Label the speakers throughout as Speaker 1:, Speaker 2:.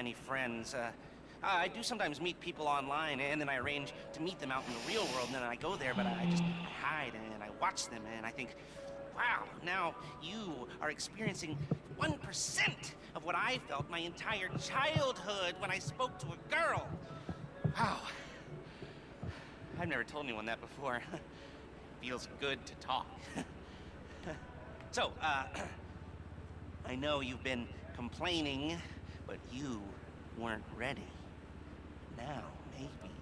Speaker 1: many friends. I do sometimes meet people online, and then I arrange to meet them out in the real world, and then I go there, but I just hide, and I watch them, and I think, wow, now you are experiencing 1% of what I felt my entire childhood when I spoke to a girl. Wow. I've never told anyone that before. Feels good to talk. So, I know you've been complaining, but you weren't ready. Now, maybe,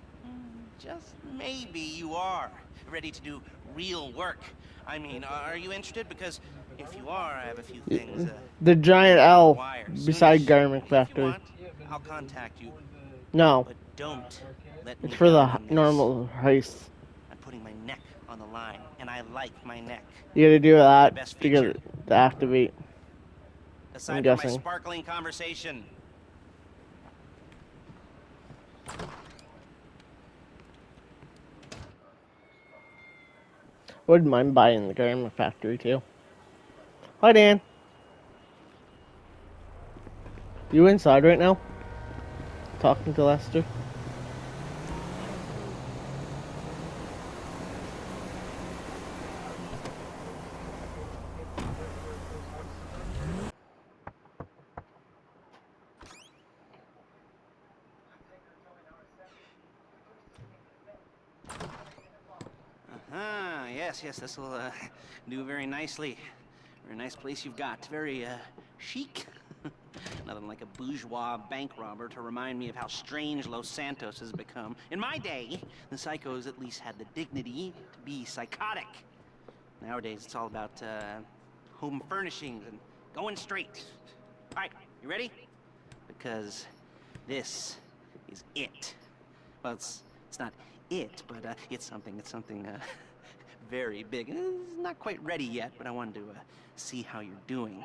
Speaker 1: just maybe you are ready to do real work. I mean, are you interested? Because if you are, I have a few things.
Speaker 2: The giant L beside Garment Factory.
Speaker 1: Want, I'll contact you.
Speaker 2: No.
Speaker 1: But don't let me
Speaker 2: It's for the
Speaker 1: down on this.
Speaker 2: normal heist.
Speaker 1: I'm putting my neck on the line, and I like my neck.
Speaker 2: You gotta do that to get it to activate.
Speaker 1: Aside from my sparkling conversation.
Speaker 2: Wouldn't mind buying the Garment Factory too. Hi, Dan. You inside right now? Talking to Lester?
Speaker 1: Yes, this will do very nicely. Very nice place you've got. Very chic. Nothing like a bourgeois bank robber to remind me of how strange Los Santos has become. In my day, the psychos at least had the dignity to be psychotic. Nowadays, it's all about home furnishings and going straight. All right, you ready? Because this is it. Well, it's not it, but it's something very big. It's not quite ready yet, but I wanted to see how you're doing.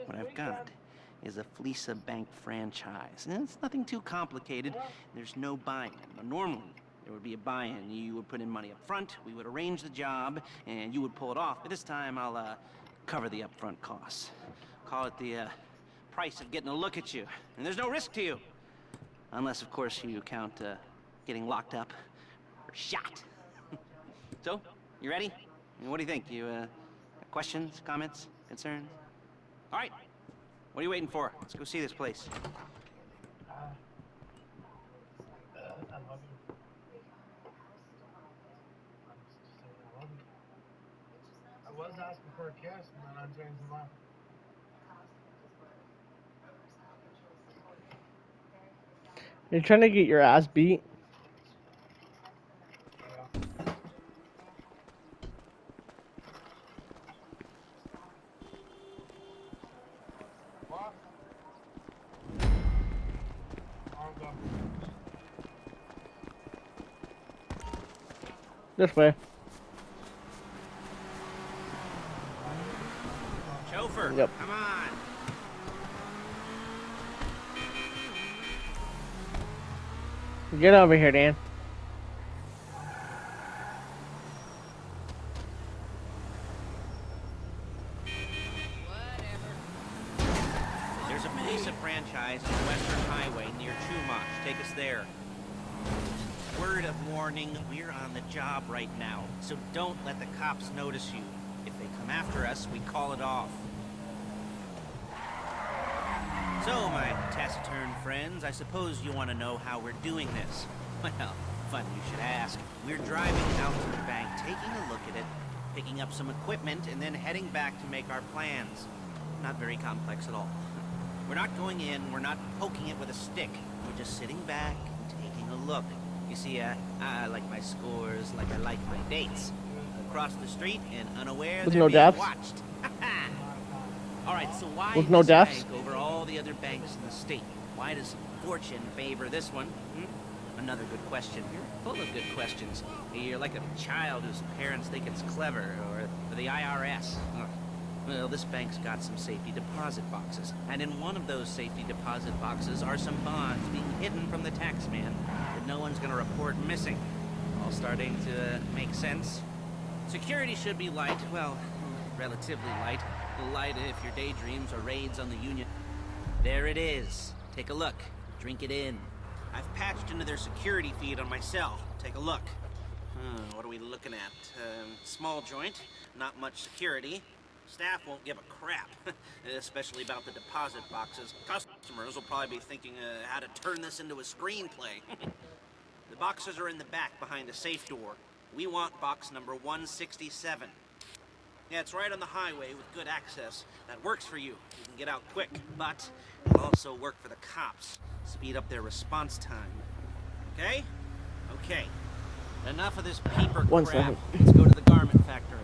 Speaker 1: What I've got is a Fleesa Bank franchise. And it's nothing too complicated. There's no buy-in. Now, normally, there would be a buy-in. You would put in money up front, we would arrange the job, and you would pull it off. But this time, I'll cover the upfront costs. Call it the price of getting a look at you. And there's no risk to you. Unless, of course, you count getting locked up or shot. So, you ready? I mean, what do you think? You questions, comments, concerns? All right. What are you waiting for? Let's go see this place.
Speaker 3: I was asking for a kiss, and then I changed my mind.
Speaker 2: You're trying to get your ass beat? This way.
Speaker 1: Chauffeur,
Speaker 2: yep.
Speaker 1: Come on.
Speaker 2: Get over here, Dan.
Speaker 1: There's a Fleesa franchise on the Western Highway near Chumash. Take us there. Word of warning, we're on the job right now, so don't let the cops notice you. If they come after us, we call it off. So, my taciturn friends, I suppose you want to know how we're doing this. Well, funny you should ask. We're driving out to the bank, taking a look at it, picking up some equipment, and then heading back to make our plans. Not very complex at all. We're not going in, we're not poking it with a stick. We're just sitting back and taking a look. You see, I like my scores like I like my dates. Across the street and unaware
Speaker 2: With
Speaker 1: they're
Speaker 2: no
Speaker 1: being
Speaker 2: deaths?
Speaker 1: watched. All right, so why
Speaker 2: With no
Speaker 1: this
Speaker 2: deaths?
Speaker 1: bank over all the other banks in the state? Why does fortune favor this one? Another good question. You're full of good questions. You're like a child whose parents think it's clever, or the IRS. Well, this bank's got some safety deposit boxes, and in one of those safety deposit boxes are some bonds being hidden from the tax man that no one's gonna report missing. All starting to make sense. Security should be light, well, relatively light. Light if your daydreams are raids on the Union. There it is. Take a look. Drink it in. I've patched into their security feed on my cell. Take a look. What are we looking at? Small joint, not much security. Staff won't give a crap, especially about the deposit boxes. Customers will probably be thinking how to turn this into a screenplay. The boxes are in the back behind a safe door. We want box number 167. Yeah, it's right on the highway with good access. That works for you. You can get out quick, but it'll also work for the cops. Speed up their response time. Okay? Okay. Enough of this paper
Speaker 2: One
Speaker 1: crap.
Speaker 2: second.
Speaker 1: Let's go to the garment factory.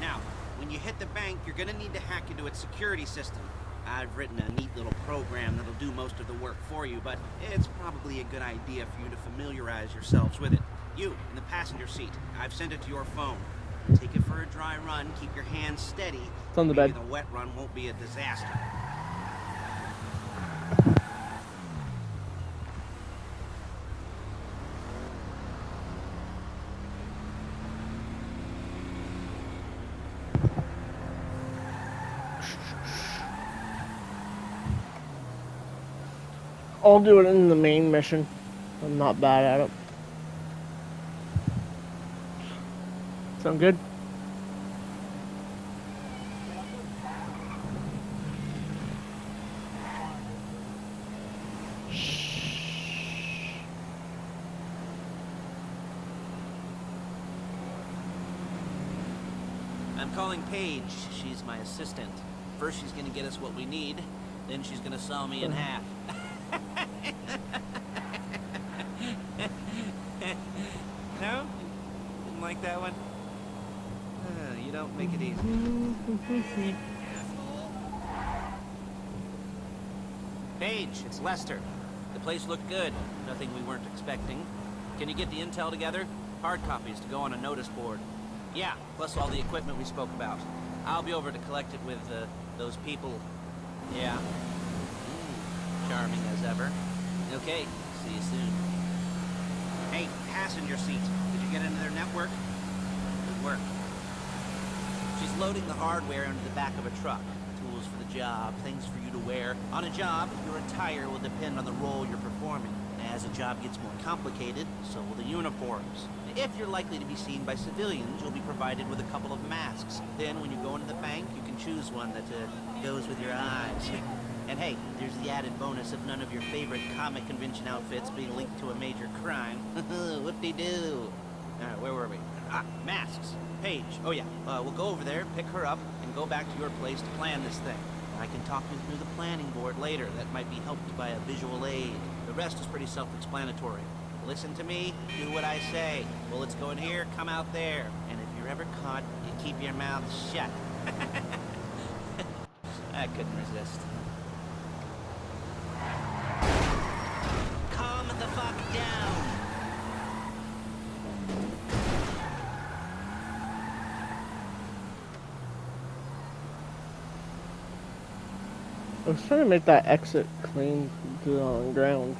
Speaker 1: Now, when you hit the bank, you're gonna need to hack into its security system. I've written a neat little program that'll do most of the work for you, but it's probably a good idea for you to familiarize yourselves with it. You, in the passenger seat, I've sent it to your phone. Take it for a dry run, keep your hands steady.
Speaker 2: It's on the
Speaker 1: Maybe
Speaker 2: bed.
Speaker 1: the wet run won't be a disaster.
Speaker 2: I'll do it in the main mission. I'm not bad at it. Sound good?
Speaker 1: I'm calling Paige. She's my assistant. First she's gonna get us what we need, then she's gonna saw me in half. No? Didn't like that one? You don't make it easy. Paige, it's Lester. The place looked good. Nothing we weren't expecting. Can you get the intel together? Hard copies to go on a notice board. Yeah, plus all the equipment we spoke about. I'll be over to collect it with those people. Yeah. Charming as ever. Okay, see you soon. Hey, passenger seat. Did you get into their network? Good work. She's loading the hardware into the back of a truck. Tools for the job, things for you to wear. On a job, your attire will depend on the role you're performing. As the job gets more complicated, so will the uniforms. If you're likely to be seen by civilians, you'll be provided with a couple of masks. Then when you go into the bank, you can choose one that goes with your eyes. And hey, there's the added bonus of none of your favorite comic convention outfits being linked to a major crime. Whoop-de-doo. Alright, where were we? Masks. Paige. Oh yeah, we'll go over there, pick her up, and go back to your place to plan this thing. I can talk you through the planning board later. That might be helped by a visual aid. The rest is pretty self-explanatory. Listen to me, do what I say. Bullets go in here, come out there. And if you're ever caught, you keep your mouth shut. I couldn't resist. Calm the fuck down.
Speaker 2: I was trying to make that exit clean to the ground.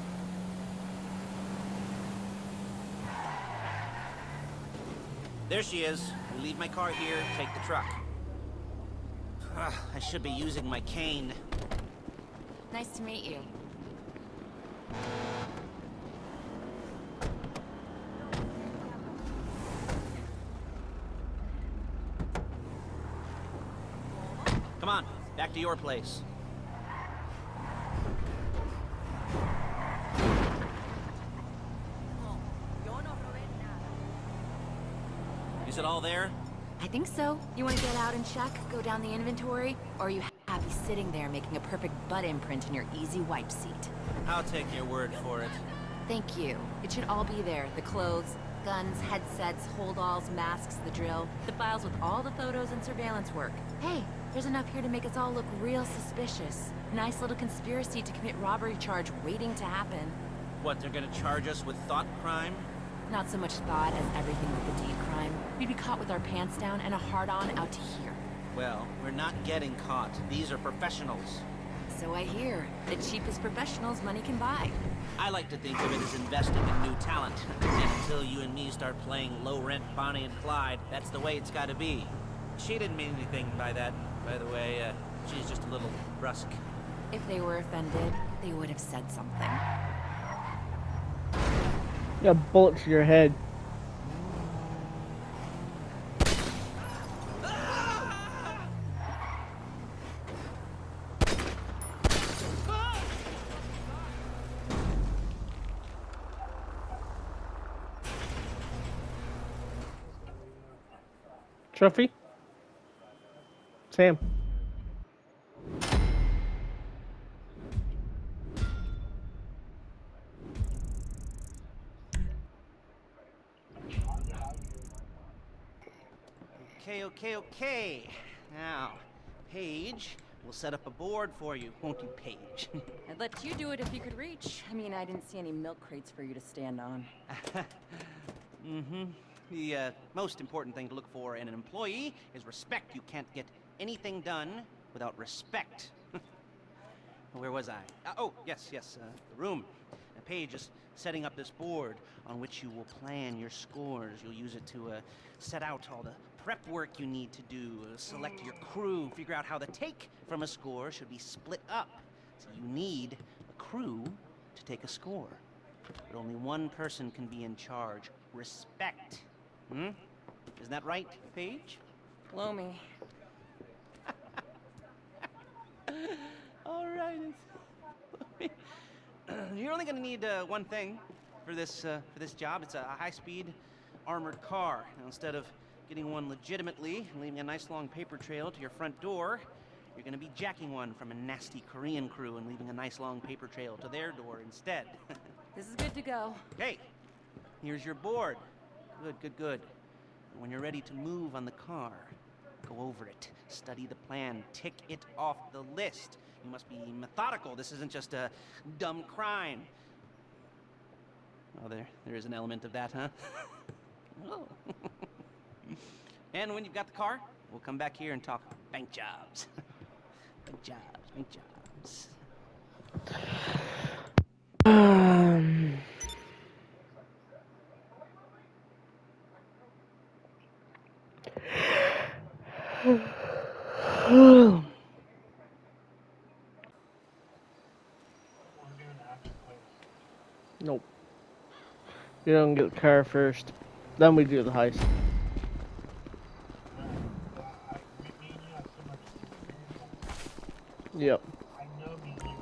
Speaker 1: There she is. We leave my car here, take the truck. I should be using my cane.
Speaker 4: Nice to meet you.
Speaker 1: Come on, back to your place. Is it all there?
Speaker 4: I think so. You want to get out and check, go down the inventory, or are you happy sitting there making a perfect butt imprint in your easy wipe seat?
Speaker 1: I'll take your word for it.
Speaker 4: Thank you. It should all be there. The clothes, guns, headsets, hold-alls, masks, the drill, the files with all the photos and surveillance work. Hey, there's enough here to make us all look real suspicious. Nice little conspiracy to commit robbery charge waiting to happen.
Speaker 1: What, they're gonna charge us with thought crime?
Speaker 4: Not so much thought as everything with the deed crime. We'd be caught with our pants down and a hard-on out to here.
Speaker 1: Well, we're not getting caught. These are professionals.
Speaker 4: So I hear. The cheapest professionals money can buy.
Speaker 1: I like to think of it as investing in new talent. And until you and me start playing low-rent Bonnie and Clyde, that's the way it's gotta be. She didn't mean anything by that, by the way. She's just a little brusque.
Speaker 4: If they were offended, they would have said something.
Speaker 2: You got a bullet to your head. Trophy? Sam.
Speaker 1: Okay. Now, Paige will set up a board for you, won't you, Paige?
Speaker 5: I'd let you do it if you could reach. I mean, I didn't see any milk crates for you to stand on.
Speaker 1: Mm-hmm. The most important thing to look for in an employee is respect. You can't get anything done without respect. Where was I? Oh, yes, the room. Paige is setting up this board on which you will plan your scores. You'll use it to set out all the prep work you need to do, select your crew, figure out how the take from a score should be split up. So you need a crew to take a score. But only one person can be in charge. Respect. Hmm? Isn't that right, Paige?
Speaker 5: Blow me.
Speaker 1: All right. You're only going to need one thing for this job. It's a high-speed armored car. Now, instead of getting one legitimately and leaving a nice long paper trail to your front door, you're going to be jacking one from a nasty Korean crew and leaving a nice long paper trail to their door instead.
Speaker 5: This is good to go.
Speaker 1: Hey, here's your board. Good. When you're ready to move on the car, go over it, study the plan, tick it off the list. You must be methodical. This isn't just a dumb crime. Oh, there is an element of that, huh? Oh. And when you've got the car, we'll come back here and talk bank jobs. Bank jobs.
Speaker 2: Nope. You don't get the car first. Then we do the heist.
Speaker 3: Me and you have so much experience.
Speaker 2: Yep.
Speaker 3: I know me and you.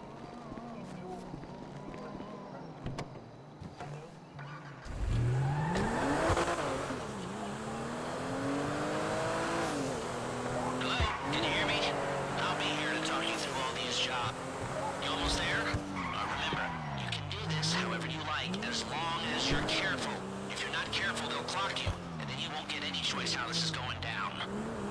Speaker 1: Hello? Can you hear me? I'll be here to talk you through all these jobs. You almost there? Remember, you can do this however you like, as long as you're careful. If you're not careful, they'll clock you, and then you won't get any choice how this is going down.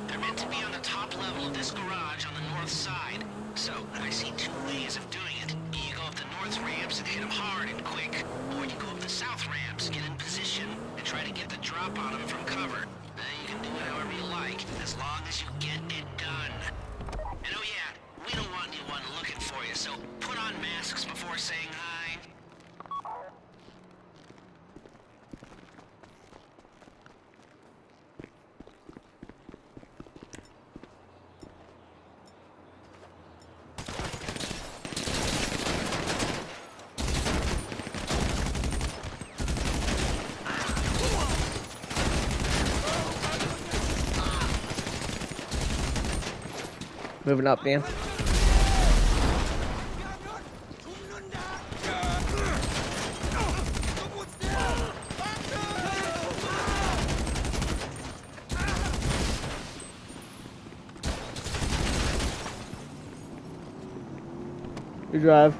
Speaker 1: They're meant to be on the top level of this garage on the north side. So, I see two ways of doing it. You go up the north ramps and hit them hard and quick, or you go up the south ramps, get in position, and try to get the drop on them from cover. You can do it however you like, as long as you get it done. And oh yeah, we don't want anyone looking for you, so put on masks before saying hi.
Speaker 2: Moving up, Dan. You drive.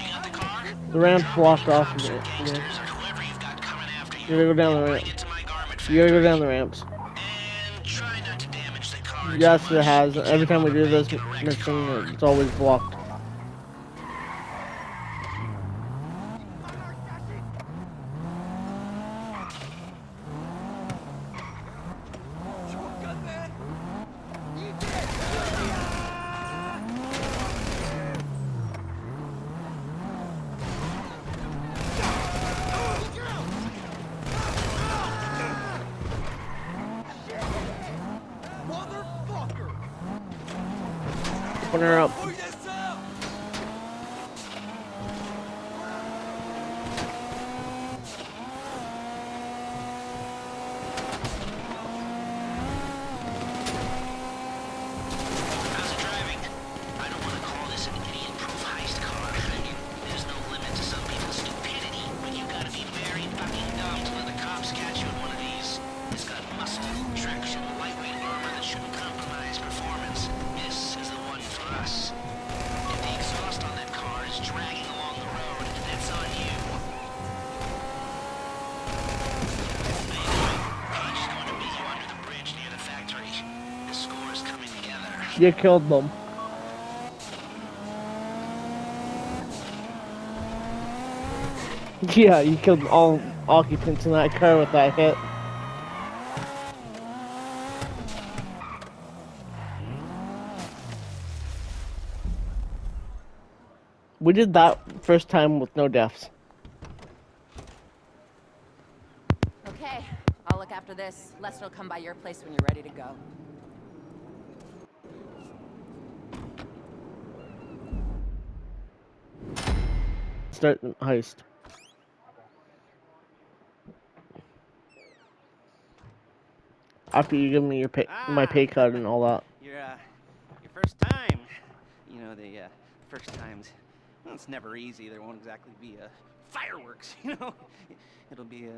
Speaker 1: You got the car?
Speaker 2: The ramp's blocked off.
Speaker 1: Cops or
Speaker 2: Yeah.
Speaker 1: gangsters or whoever you've got coming after you.
Speaker 2: You gotta go down the
Speaker 1: Bring
Speaker 2: ramp.
Speaker 1: it to my garment
Speaker 2: You gotta go
Speaker 1: factory.
Speaker 2: down the ramps.
Speaker 1: And try not to damage the car
Speaker 2: Yes,
Speaker 1: too
Speaker 2: it
Speaker 1: much.
Speaker 2: has.
Speaker 1: You
Speaker 2: Every
Speaker 1: can't
Speaker 2: time we
Speaker 1: rob a
Speaker 2: do this
Speaker 1: bank in a wrecked
Speaker 2: mission,
Speaker 1: car.
Speaker 2: it's always blocked. open her up.
Speaker 1: How's it driving? I don't want to call this an idiot-proof heist car. There's no limit to some people's stupidity, but you gotta be very fucking dumb to let the cops catch you in one of these. It's got muscle, traction, lightweight armor that shouldn't compromise performance. This is the one for us. If the exhaust on that car is dragging along the road, that's on you. Anyway, Paige is going to meet you under the bridge near the factory. The score is coming together.
Speaker 2: You killed them. Yeah, you killed all occupants in that car with that hit. We did that first time with no deaths.
Speaker 5: Okay, I'll look after this. Lester will come by your place when you're ready to go.
Speaker 2: Start the heist. After you give me your my pay cut and all that.
Speaker 1: Your first time. You know, the first times, well, it's never easy. There won't exactly be fireworks, you know. It'll be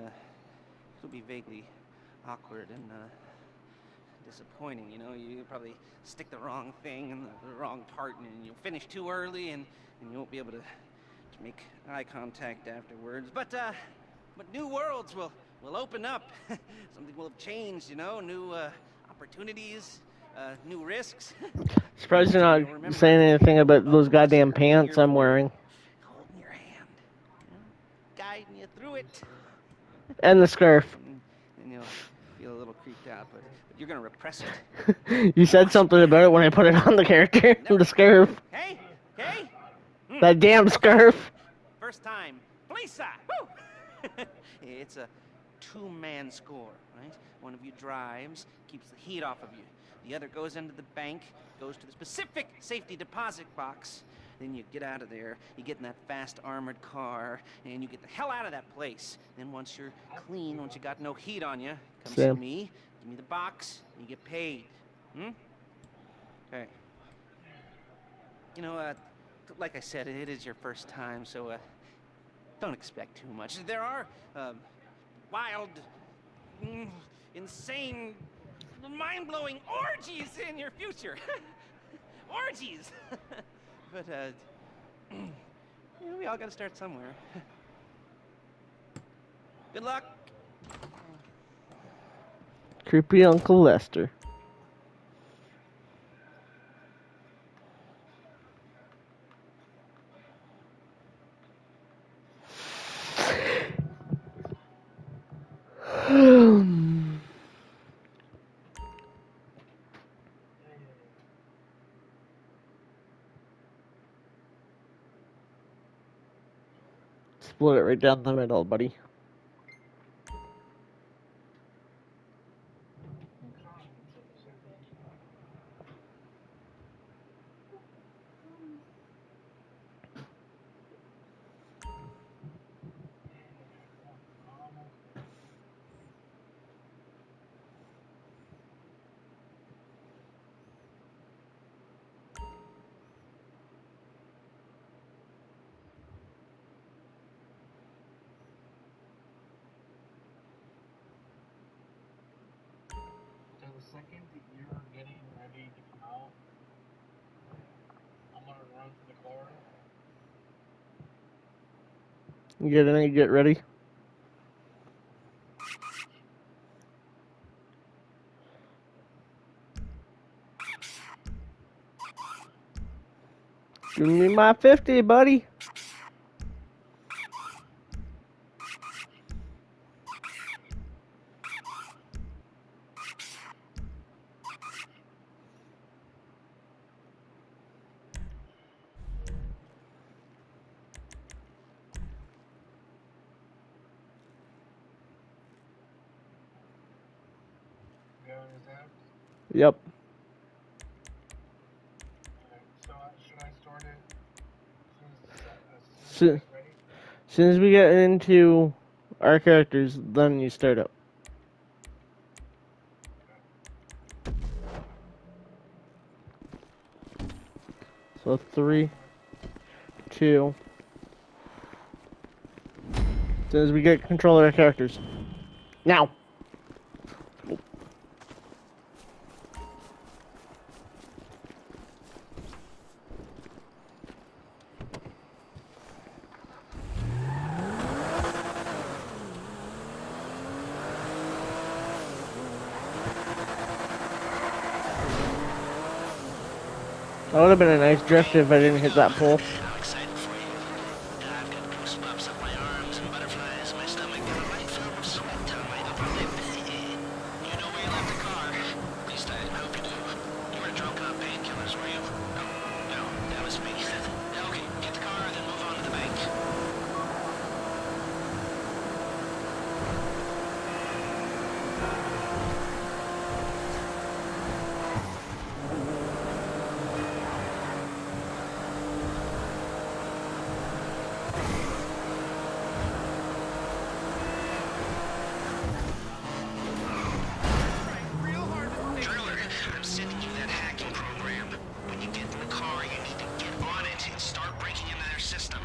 Speaker 1: vaguely awkward and disappointing, you know. You probably stick the wrong thing in the wrong part, and you'll finish too early, and you won't be able to make eye contact afterwards. But new worlds will open up. Something will have changed, you know. New opportunities, new risks.
Speaker 2: Surprised you're not saying anything about those goddamn pants I'm wearing.
Speaker 1: Holding your hand, you know, guiding you through it.
Speaker 2: And the scarf.
Speaker 1: And you'll feel a little creeped out, but you're gonna repress it.
Speaker 2: You said something about it when I put it on the character. The scarf.
Speaker 1: Hey, hey.
Speaker 2: That damn scarf.
Speaker 1: First time, Lisa. Woo! It's a two-man score, right? One of you drives, keeps the heat off of you. The other goes into the bank, goes to the specific safety deposit box. Then you get out of there, you get in that fast armored car, and you get the hell out of that place. Then once you're clean, once you got no heat on you, come see me, give me the box, and you get paid. Okay. You know, like I said, it is your first time, so don't expect too much. There are wild, insane, mind-blowing orgies in your future. Orgies! But, you know, we all gotta start somewhere. Good luck!
Speaker 2: Creepy Uncle Lester. Split it right down the middle, buddy.
Speaker 3: So the second that you're getting ready to come out, I'm gonna run to the car.
Speaker 2: You get in, you get ready. Give me my 50, buddy.
Speaker 3: You got his app?
Speaker 2: Yep.
Speaker 3: Alright, so
Speaker 2: So, as soon as we get into our characters, then you start up. So 3, 2. As soon as we get control of our characters. Now! That would have been a nice drift if I didn't hit that pole.
Speaker 1: I'm excited for you. I've got goosebumps up my arms and butterflies in my stomach and a light film of sweat on my upper lip. You know where you left the car. At least I hope you do. You were drunk on painkillers, were you? No, that was me. Okay, get the car, then move on to the bank. Driller, I'm sending you that hacking program. When you get in the car, you need to get on it and start breaking into their system.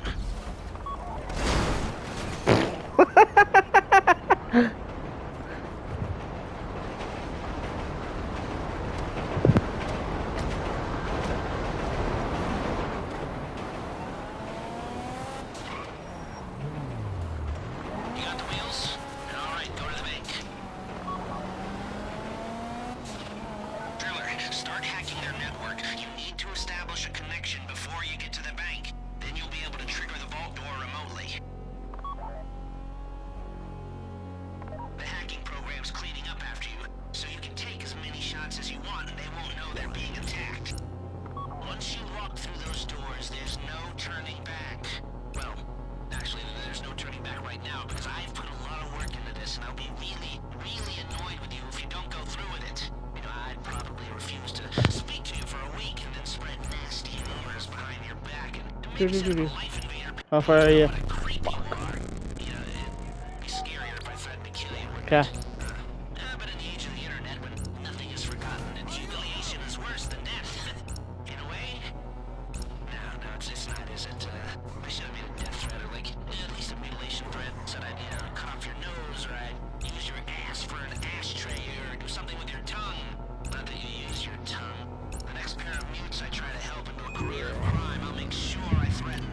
Speaker 1: You got the wheels? All right, go to the bank. Driller, start hacking their network. You need to establish a connection before you get to the bank. Then you'll be able to trigger the vault door remotely. The hacking program's cleaning up after you, so you can take as many shots as you want and they won't know they're being attacked. Once you walk through those doors, there's no turning back. Well, actually, there's no turning back right now because I've put a lot of work into this and I'll be really, really annoyed with you if you don't go through with it. You know, I'd probably refuse to speak to you for a week and then spread nasty rumors behind your back and maybe set up a life invader.
Speaker 2: How far are you?
Speaker 1: What a creep you are. You know, it'd be scarier if I threatened to kill you.
Speaker 2: Okay.
Speaker 1: But in the age of the internet, when nothing is forgotten and humiliation is worse than death, in a way. No, it's not, is it? I should have made a death threat or like at least a mutilation threat. Said I'd cut off your nose or I'd use your ass for an ashtray or do something with your tongue. Not that you use your tongue. The next pair of mutes I try to help into a career of crime, I'll make sure I threaten.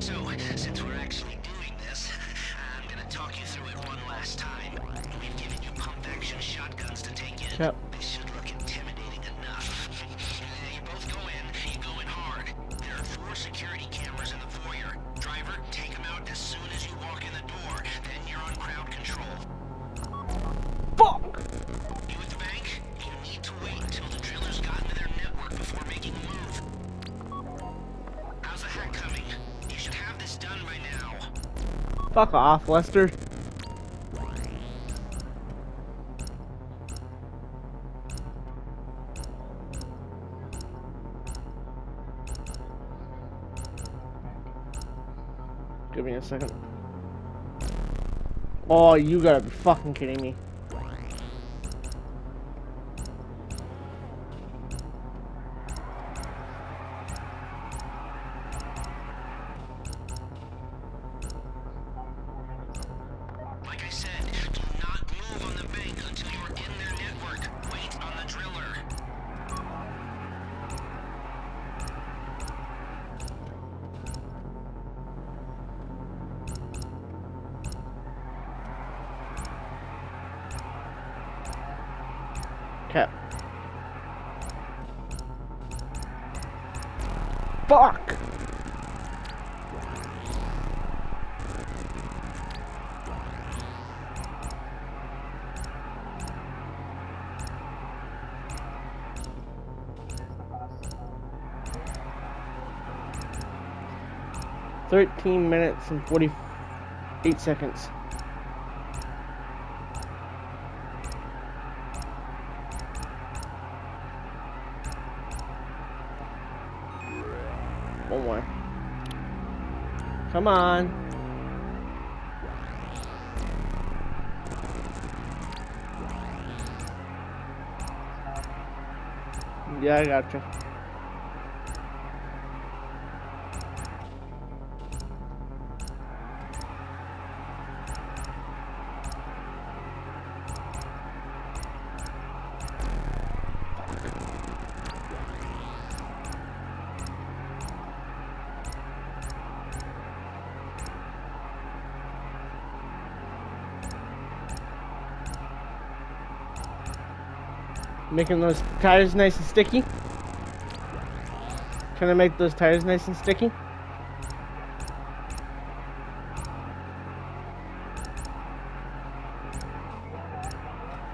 Speaker 1: So, since we're actually doing this, I'm gonna talk you through it one last time. We've given you pump-action shotguns to take in.
Speaker 2: Yep.
Speaker 1: They should look intimidating enough. You both go in, you go in hard. There are 4 security cameras in the foyer. Driver, take them out as soon as you walk in the door. Then you're on crowd control.
Speaker 2: Fuck!
Speaker 1: You at the bank? You need to wait until the driller's gotten to their network before making a move. How's the hack coming? You should have this done by now.
Speaker 2: Fuck off, Lester. Give me a second. Oh, you gotta be fucking kidding me.
Speaker 1: Like I said, do not move on the bank until you're in their network. Wait on the driller.
Speaker 2: Okay. Fuck! "13 minutes and 48 seconds. One more. Come on. Yeah, I gotcha. Making those tires nice and sticky. Can I make those tires nice and sticky?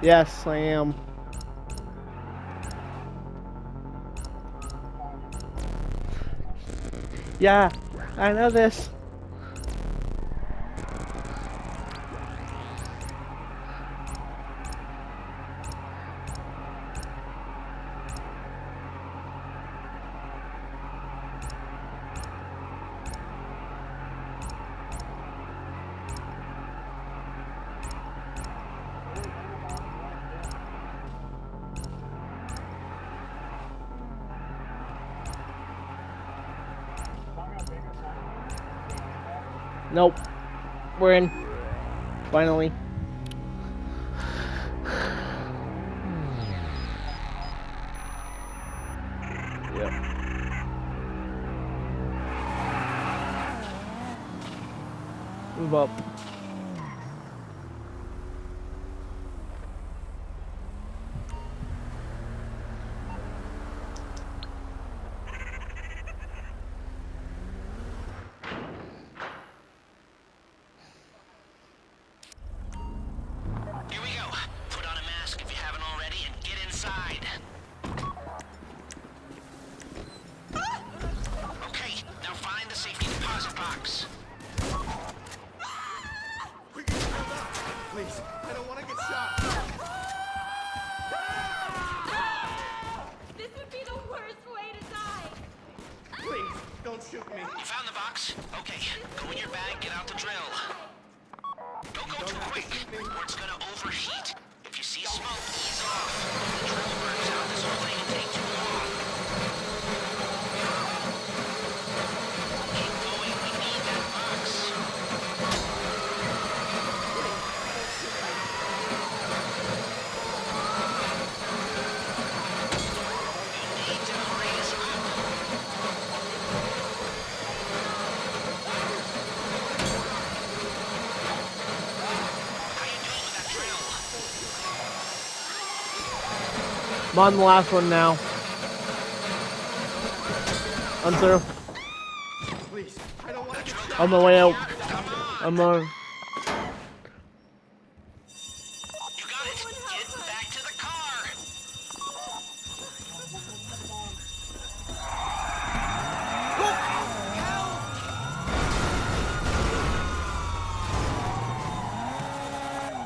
Speaker 2: Yes, I am. Yeah, I know this. Nope. We're in. Finally. Yep. Move up.
Speaker 1: Here we go. Put on a mask if you haven't already and get inside. Okay, now find the safety deposit box.
Speaker 6: We can hold up. Please, I don't want to get shot.
Speaker 7: This would be the worst way to die.
Speaker 6: Please, don't shoot me.
Speaker 1: You found the box? Okay, go in your bag, get out the drill. Don't go too quick, or it's gonna overheat. If you see smoke, ease off. If the drill burns out, this whole thing will take too long. Keep going, we need that box. You need to hurry us up. How you doing with that drill?
Speaker 2: I'm on the last one now. I'm through.
Speaker 6: Please, I don't want to get shot.
Speaker 2: On my way out.
Speaker 1: Come on!
Speaker 2: I'm on.
Speaker 1: You got it! Get back to the car!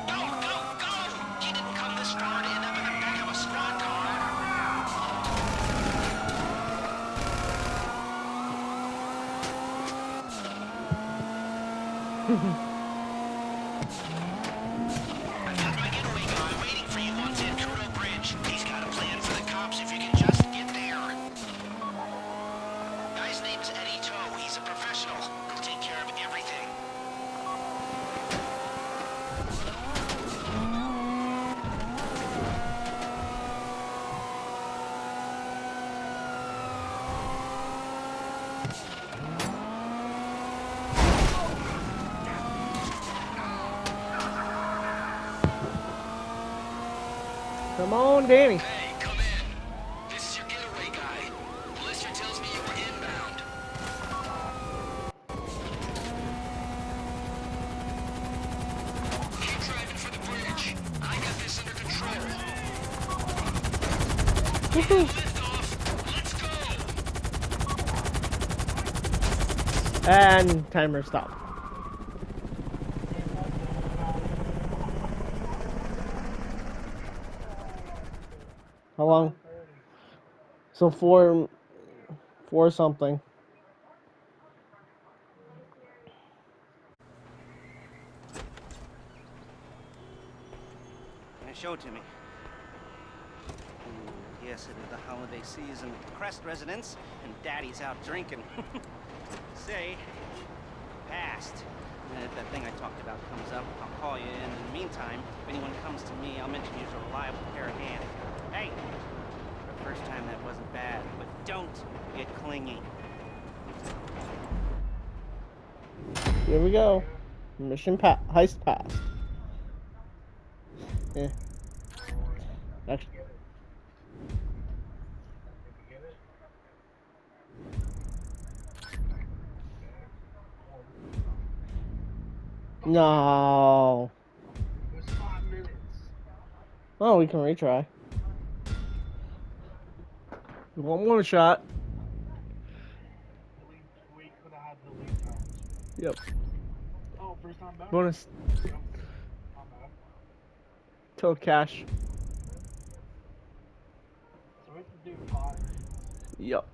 Speaker 1: Go, go, go! You didn't come this far to end up in the back of a squad car. I've got my getaway guy waiting for you on Zancudo Bridge. He's got a plan for the cops if you can just get there. Guy's name's Eddie Toe. He's a professional. He'll take care of everything.
Speaker 2: Come on, Danny.
Speaker 1: Hey, come in. This is your getaway guy. Melissa tells me you were inbound. Keep driving for the bridge. I got this under control. Lift off. Let's go.
Speaker 2: And timer stop. How long? So four something.
Speaker 1: Show it to me. Ooh, yes, it is the holiday season at the Crest residence, and Daddy's out drinking. Say, passed. And if that thing I talked about comes up, I'll call you in. In the meantime, if anyone comes to me, I'll mention you as a reliable pair of hands. Hey, for the first time that wasn't bad, but don't get clingy.
Speaker 2: Here we go. Mission heist passed. Yeah. Next.
Speaker 3: Get it. Did you get it?
Speaker 2: No.
Speaker 3: It was 5 minutes.
Speaker 2: Oh, we can retry. One more shot.
Speaker 3: We could have had the lead times.
Speaker 2: Yep.
Speaker 3: Oh, first time back?
Speaker 2: Bonus.
Speaker 3: Yep. Not bad.
Speaker 2: Total cash.
Speaker 3: So we have to do 5.
Speaker 2: Yep.